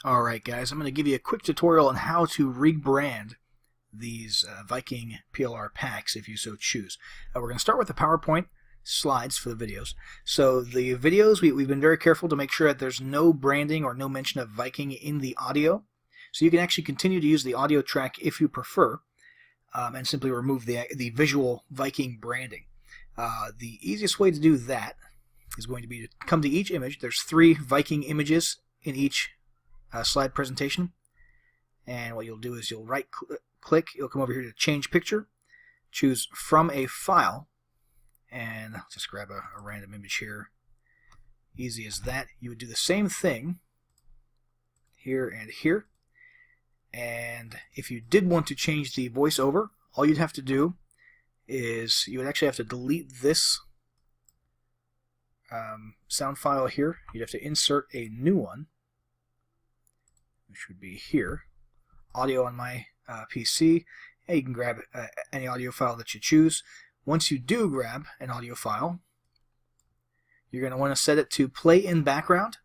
Alright guys, I'm going to give you a quick tutorial on how to rebrand these Viking PLR packs if you so choose. We're going to start with the PowerPoint slides for the videos. So the videos, we've been very careful to make sure that there's no branding or no mention of Viking in the audio. So you can actually continue to use the audio track if you prefer, and simply remove the visual Viking branding. The easiest way to do that is going to be to come to each image. There's 3 Viking images in each slide presentation, and what you'll do is you'll right click, you'll come over here to change picture, choose from a file, and I'll just grab a random image here. Easy as that. You would do the same thing here and here, and if you did want to change the voiceover, all you'd have to do is you would actually have to delete this sound file here. You'd have to insert a new one, which would be here, audio on my PC, and you can grab any audio file that you choose. Once you do grab an audio file, you're going to want to set it to play in background,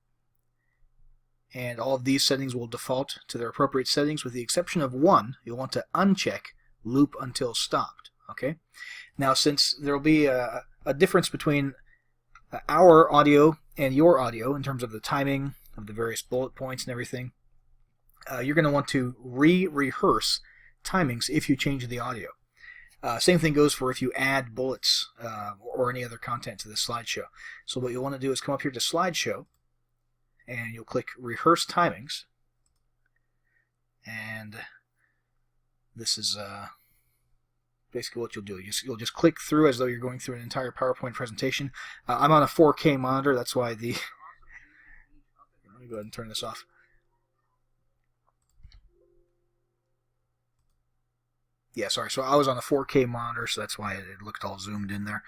and all of these settings will default to their appropriate settings with the exception of one. You'll want to uncheck loop until stopped. Okay. Now, since there will be a difference between our audio and your audio in terms of the timing of the various bullet points and everything, you're going to want to rehearse timings if you change the audio. Same thing goes for if you add bullets or any other content to the slideshow. So what you'll want to do is come up here to slideshow, and you'll click rehearse timings, and this is basically what you'll do. You'll just click through as though you're going through an entire PowerPoint presentation. I'm on a 4K monitor, that's why the let me go ahead and turn this off. Yeah, sorry. So I was on a 4K monitor, so that's why it looked all zoomed in there.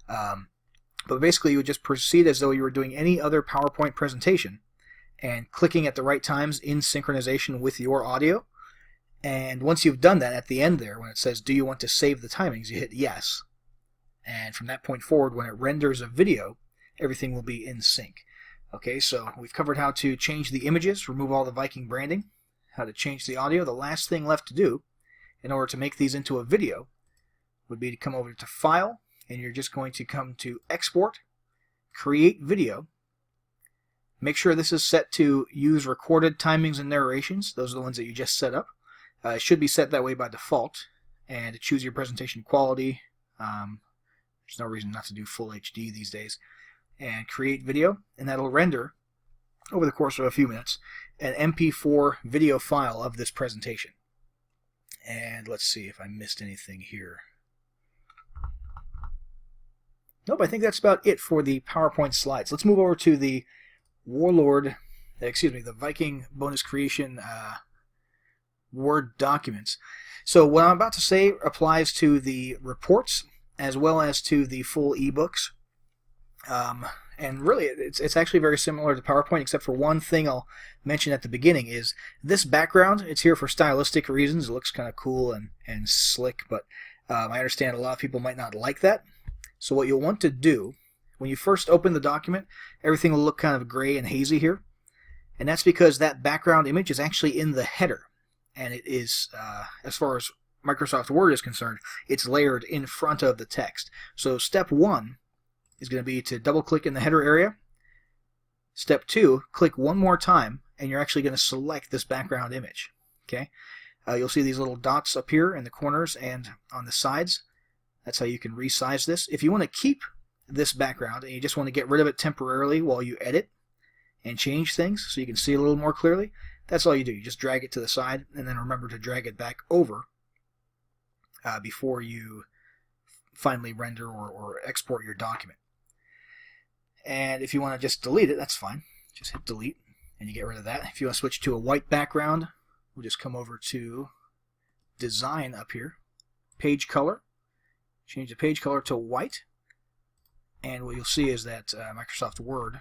But basically, you would just proceed as though you were doing any other PowerPoint presentation and clicking at the right times in synchronization with your audio. And once you've done that, at the end there, when it says, do you want to save the timings, you hit yes. And from that point forward, when it renders a video, everything will be in sync. Okay, so we've covered how to change the images, remove all the Viking branding, how to change the audio. The last thing left to do in order to make these into a video would be to come over to File, and you're just going to come to Export, Create Video. Make sure this is set to use recorded timings and narrations. Those are the ones that you just set up. It should be set that way by default, and to choose your presentation quality. There's no reason not to do full HD these days. And create video, and that'll render, over the course of a few minutes, an MP4 video file of this presentation. And let's see if I missed anything here. Nope, I think that's about it for the PowerPoint slides. Let's move over to the the Viking bonus creation Word documents. So what I'm about to say applies to the reports as well as to the full ebooks. And really, it's actually very similar to PowerPoint, except for one thing I'll mention at the beginning is this background. It's here for stylistic reasons. It looks kind of cool and slick, but I understand a lot of people might not like that. So what you'll want to do, when you first open the document, everything will look kind of gray and hazy here. And that's because that background image is actually in the header. And it is, as far as Microsoft Word is concerned, it's layered in front of the text. So step 1 is going to be to double-click in the header area. Step 2, click one more time, and you're actually going to select this background image. Okay, you'll see these little dots up here in the corners and on the sides. That's how you can resize this. If you want to keep this background and you just want to get rid of it temporarily while you edit and change things so you can see a little more clearly, that's all you do. You just drag it to the side, and then remember to drag it back over before you finally render or export your document. And if you want to just delete it, that's fine. Just hit delete, and you get rid of that. If you want to switch to a white background, we'll just come over to Design up here, Page Color, change the page color to white, and what you'll see is that Microsoft Word,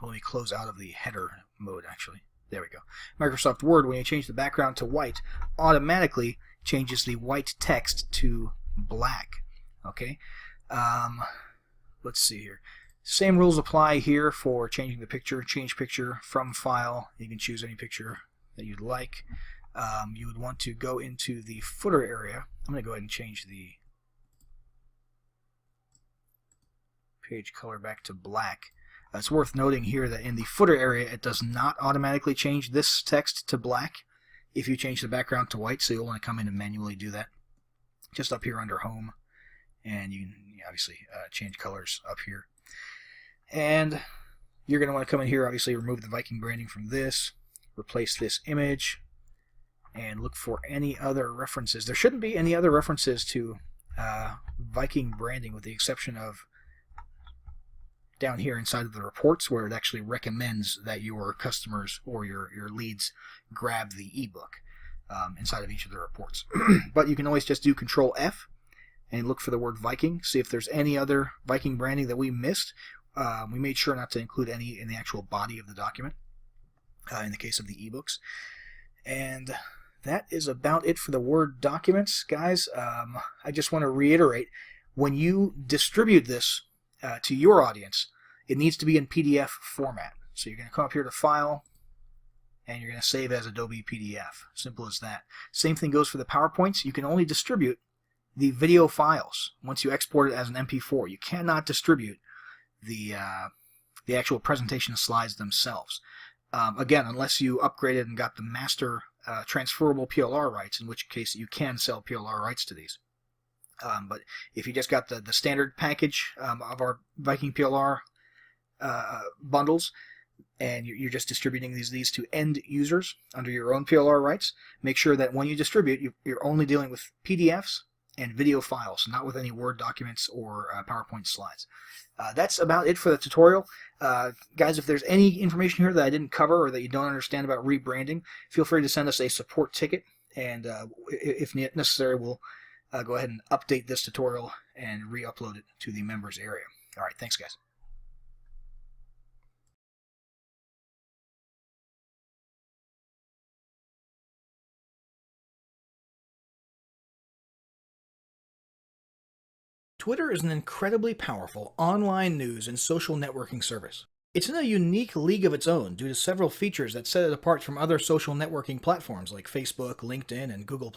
let me close out of the header mode actually. There we go. Microsoft Word, when you change the background to white, automatically changes the white text to black. Okay, let's see here. Same rules apply here for changing the picture. Change picture from file. You can choose any picture that you'd like. You would want to go into the footer area. I'm going to go ahead and change the page color back to black. It's worth noting here that in the footer area it does not automatically change this text to black if you change the background to white, so you'll want to come in and manually do that. Just up here under home, and you can obviously change colors up here. And you're going to want to come in here, obviously remove the Viking branding from this, replace this image, and look for any other references. There shouldn't be any other references to Viking branding with the exception of down here inside of the reports where it actually recommends that your customers or your leads grab the ebook inside of each of the reports. But you can always just do Control F and look for the word Viking, see if there's any other Viking branding that we missed. We made sure not to include any in the actual body of the document in the case of the ebooks. And that is about it for the Word documents, guys. I just want to reiterate, when you distribute this to your audience, it needs to be in PDF format. So you're going to come up here to File, and you're going to save as Adobe PDF. Simple as that. Same thing goes for the PowerPoints. You can only distribute the video files once you export it as an MP4. You cannot distribute the actual presentation slides themselves. Again, unless you upgraded and got the master transferable PLR rights, in which case you can sell PLR rights to these. But if you just got the standard package of our Viking PLR bundles, and you're just distributing these to end users under your own PLR rights, make sure that when you distribute, you're only dealing with PDFs and video files, not with any Word documents or PowerPoint slides. That's about it for the tutorial. Guys, if there's any information here that I didn't cover or that you don't understand about rebranding, feel free to send us a support ticket, and if necessary, we'll go ahead and update this tutorial and re-upload it to the members area. All right, thanks, guys. Twitter is an incredibly powerful online news and social networking service. It's in a unique league of its own due to several features that set it apart from other social networking platforms like Facebook, LinkedIn, and Google+.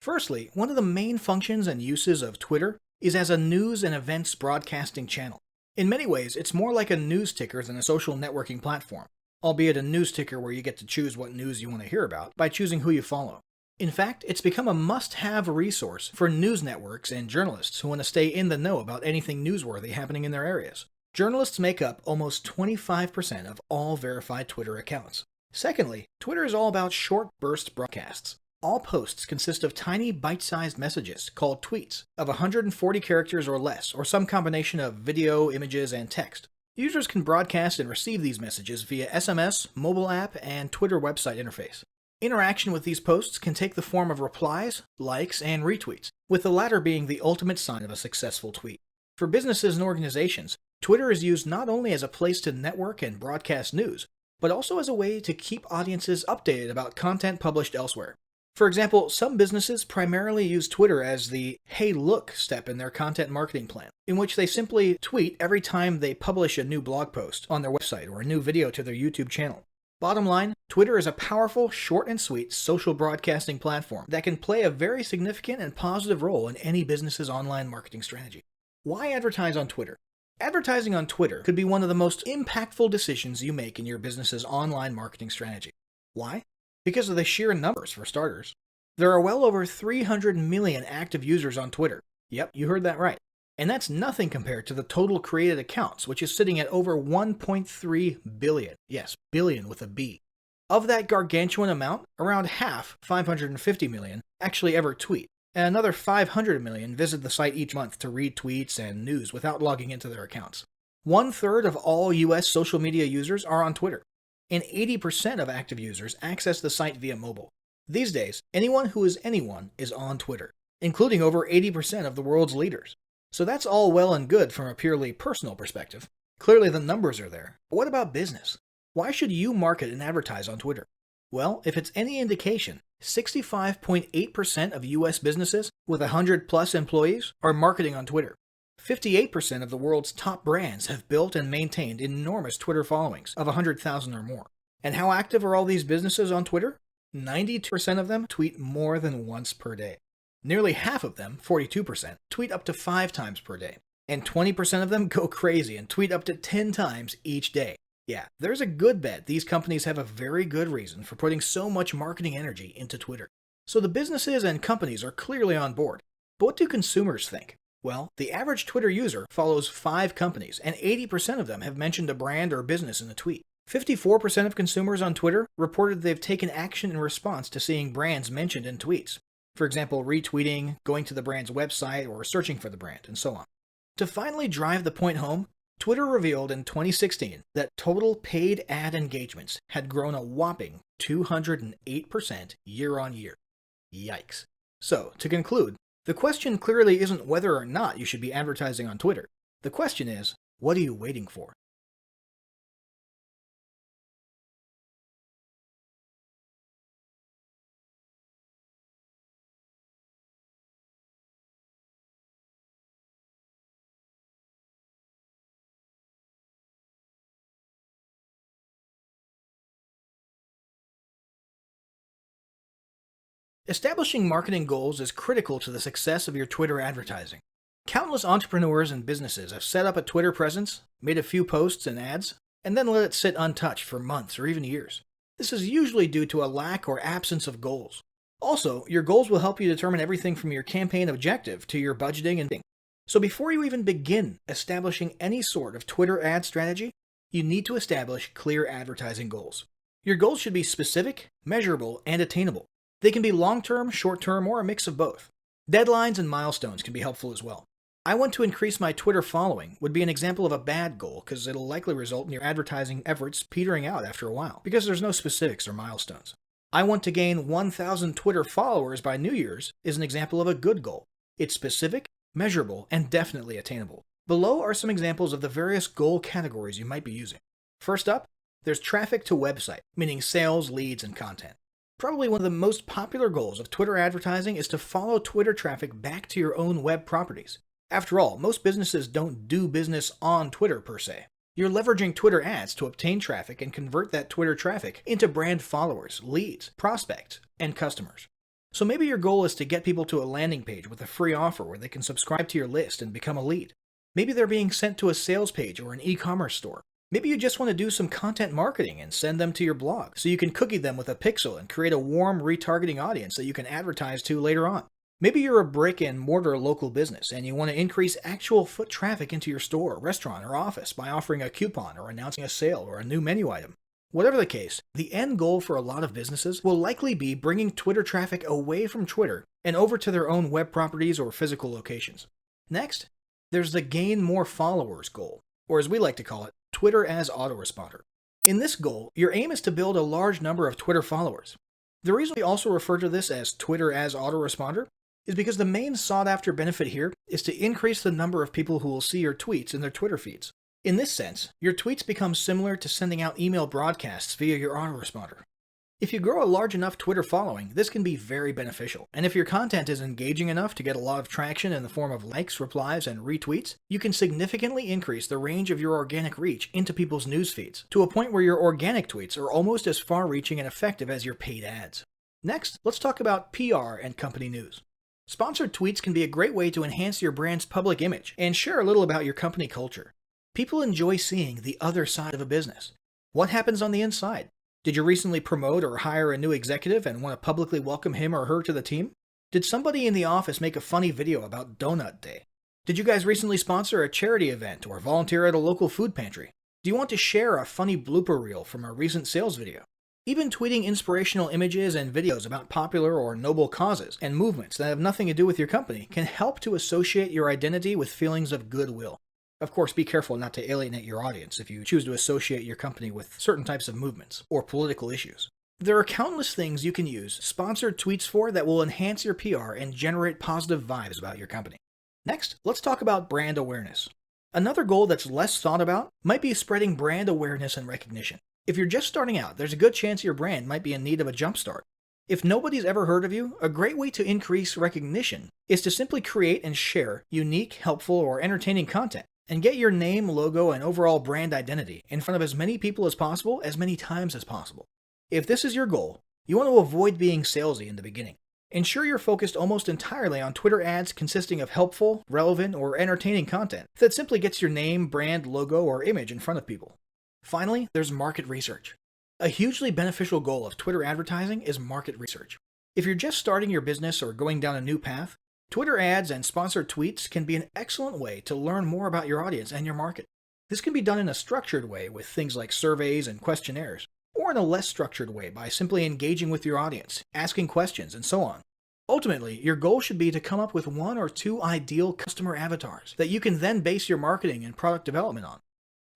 Firstly, one of the main functions and uses of Twitter is as a news and events broadcasting channel. In many ways, it's more like a news ticker than a social networking platform, albeit a news ticker where you get to choose what news you want to hear about by choosing who you follow. In fact, it's become a must-have resource for news networks and journalists who want to stay in the know about anything newsworthy happening in their areas. Journalists make up almost 25% of all verified Twitter accounts. Secondly, Twitter is all about short burst broadcasts. All posts consist of tiny bite-sized messages called tweets of 140 characters or less, or some combination of video, images, and text. Users can broadcast and receive these messages via SMS, mobile app, and Twitter website interface. Interaction with these posts can take the form of replies, likes, and retweets, with the latter being the ultimate sign of a successful tweet. For businesses and organizations, Twitter is used not only as a place to network and broadcast news, but also as a way to keep audiences updated about content published elsewhere. For example, some businesses primarily use Twitter as the "hey look" step in their content marketing plan, in which they simply tweet every time they publish a new blog post on their website or a new video to their YouTube channel. Bottom line, Twitter is a powerful, short and sweet social broadcasting platform that can play a very significant and positive role in any business's online marketing strategy. Why advertise on Twitter? Advertising on Twitter could be one of the most impactful decisions you make in your business's online marketing strategy. Why? Because of the sheer numbers, for starters. There are well over 300 million active users on Twitter. Yep, you heard that right. And that's nothing compared to the total created accounts, which is sitting at over 1.3 billion. Yes, billion with a B. Of that gargantuan amount, around half, 550 million, actually ever tweet, and another 500 million visit the site each month to read tweets and news without logging into their accounts. 1/3 of all US social media users are on Twitter, and 80% of active users access the site via mobile. These days, anyone who is anyone is on Twitter, including over 80% of the world's leaders. So that's all well and good from a purely personal perspective. Clearly the numbers are there. But what about business? Why should you market and advertise on Twitter? Well, if it's any indication, 65.8% of US businesses with 100+ employees are marketing on Twitter. 58% of the world's top brands have built and maintained enormous Twitter followings of 100,000 or more. And how active are all these businesses on Twitter? 92% of them tweet more than once per day. Nearly half of them, 42%, tweet up to 5 times per day. And 20% of them go crazy and tweet up to 10 times each day. Yeah, there's a good bet these companies have a very good reason for putting so much marketing energy into Twitter. So the businesses and companies are clearly on board. But what do consumers think? Well, the average Twitter user follows 5 companies, and 80% of them have mentioned a brand or business in a tweet. 54% of consumers on Twitter reported they've taken action in response to seeing brands mentioned in tweets. For example, retweeting, going to the brand's website, or searching for the brand, and so on. To finally drive the point home, Twitter revealed in 2016 that total paid ad engagements had grown a whopping 208% year on year. Yikes. So, to conclude, the question clearly isn't whether or not you should be advertising on Twitter. The question is, what are you waiting for? Establishing marketing goals is critical to the success of your Twitter advertising. Countless entrepreneurs and businesses have set up a Twitter presence, made a few posts and ads, and then let it sit untouched for months or even years. This is usually due to a lack or absence of goals. Also, your goals will help you determine everything from your campaign objective to your budgeting and. So before you even begin establishing any sort of Twitter ad strategy, you need to establish clear advertising goals. Your goals should be specific, measurable, and attainable. They can be long-term, short-term, or a mix of both. Deadlines and milestones can be helpful as well. I want to increase my Twitter following would be an example of a bad goal because it'll likely result in your advertising efforts petering out after a while because there's no specifics or milestones. I want to gain 1,000 Twitter followers by New Year's is an example of a good goal. It's specific, measurable, and definitely attainable. Below are some examples of the various goal categories you might be using. First up, there's traffic to website, meaning sales, leads, and content. Probably one of the most popular goals of Twitter advertising is to follow Twitter traffic back to your own web properties. After all, most businesses don't do business on Twitter per se. You're leveraging Twitter ads to obtain traffic and convert that Twitter traffic into brand followers, leads, prospects, and customers. So maybe your goal is to get people to a landing page with a free offer where they can subscribe to your list and become a lead. Maybe they're being sent to a sales page or an e-commerce store. Maybe you just want to do some content marketing and send them to your blog so you can cookie them with a pixel and create a warm retargeting audience that you can advertise to later on. Maybe you're a brick and mortar local business and you want to increase actual foot traffic into your store, restaurant, or office by offering a coupon or announcing a sale or a new menu item. Whatever the case, the end goal for a lot of businesses will likely be bringing Twitter traffic away from Twitter and over to their own web properties or physical locations. Next, there's the gain more followers goal, or as we like to call it, Twitter as autoresponder. In this goal, your aim is to build a large number of Twitter followers. The reason we also refer to this as Twitter as autoresponder is because the main sought-after benefit here is to increase the number of people who will see your tweets in their Twitter feeds. In this sense, your tweets become similar to sending out email broadcasts via your autoresponder. If you grow a large enough Twitter following, this can be very beneficial, and if your content is engaging enough to get a lot of traction in the form of likes, replies, and retweets, you can significantly increase the range of your organic reach into people's news feeds, to a point where your organic tweets are almost as far-reaching and effective as your paid ads. Next, let's talk about PR and company news. Sponsored tweets can be a great way to enhance your brand's public image and share a little about your company culture. People enjoy seeing the other side of a business. What happens on the inside? Did you recently promote or hire a new executive and want to publicly welcome him or her to the team? Did somebody in the office make a funny video about Donut Day? Did you guys recently sponsor a charity event or volunteer at a local food pantry? Do you want to share a funny blooper reel from a recent sales video? Even tweeting inspirational images and videos about popular or noble causes and movements that have nothing to do with your company can help to associate your identity with feelings of goodwill. Of course, be careful not to alienate your audience if you choose to associate your company with certain types of movements or political issues. There are countless things you can use sponsored tweets for that will enhance your PR and generate positive vibes about your company. Next, let's talk about brand awareness. Another goal that's less thought about might be spreading brand awareness and recognition. If you're just starting out, there's a good chance your brand might be in need of a jumpstart. If nobody's ever heard of you, a great way to increase recognition is to simply create and share unique, helpful, or entertaining content, and get your name, logo, and overall brand identity in front of as many people as possible, as many times as possible. If this is your goal, you want to avoid being salesy in the beginning. Ensure you're focused almost entirely on Twitter ads consisting of helpful, relevant, or entertaining content that simply gets your name, brand, logo, or image in front of people. Finally, there's market research. A hugely beneficial goal of Twitter advertising is market research. If you're just starting your business or going down a new path, Twitter ads and sponsored tweets can be an excellent way to learn more about your audience and your market. This can be done in a structured way with things like surveys and questionnaires, or in a less structured way by simply engaging with your audience, asking questions, and so on. Ultimately, your goal should be to come up with 1 or 2 ideal customer avatars that you can then base your marketing and product development on.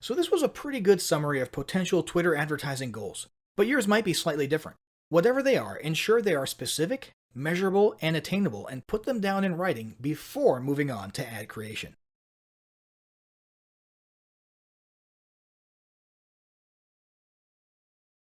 So this was a pretty good summary of potential Twitter advertising goals, but yours might be slightly different. Whatever they are, ensure they are specific, measurable, and attainable, and put them down in writing before moving on to ad creation.